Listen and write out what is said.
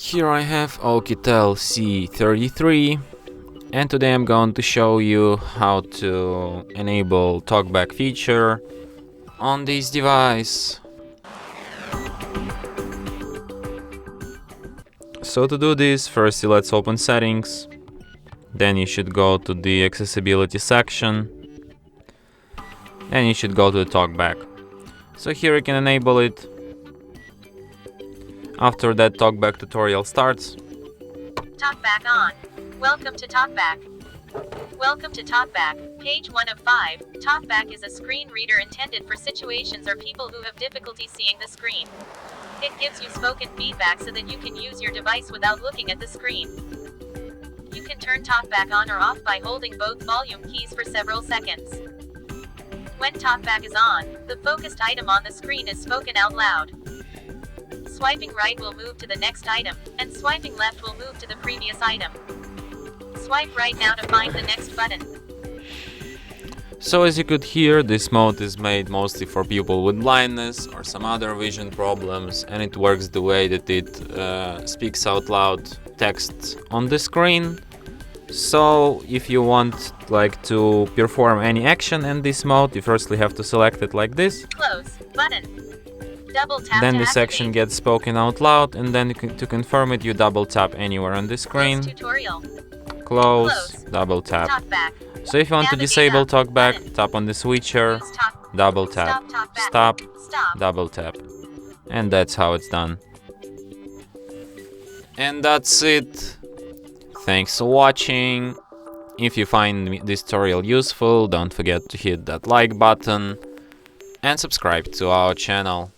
Here I have OUKITEL C33, and today I'm going to show you how to enable TalkBack feature on this device. So to do this, first let's open settings, then you should go to the accessibility section, and you should go to the TalkBack. So here you can enable it. After that, TalkBack tutorial starts. TalkBack on. Welcome to TalkBack. Welcome to TalkBack, page 1 of 5. TalkBack is a screen reader intended for situations or people who have difficulty seeing the screen. It gives you spoken feedback so that you can use your device without looking at the screen. You can turn TalkBack on or off by holding both volume keys for several seconds. When TalkBack is on, the focused item on the screen is spoken out loud. Swiping right will move to the next item, and swiping left will move to the previous item. Swipe right now to find the next button. So as you could hear, this mode is made mostly for people with blindness or some other vision problems, and it works the way that it speaks out loud text on the screen. So if you want to perform any action in this mode, you firstly have to select it like this. Close button. Double tap Then to this action activate. gets spoken out loud, and then to confirm it, you double tap anywhere on the screen. This tutorial. Close, double tap. TalkBack. So if you want to Navigate disable up, TalkBack, button. tap on the switcher, Use talk. double tap, Stop TalkBack. stop, Stop. double tap. And that's how it's done. And that's it. Thanks for watching. If you find this tutorial useful, don't forget to hit that like button and subscribe to our channel.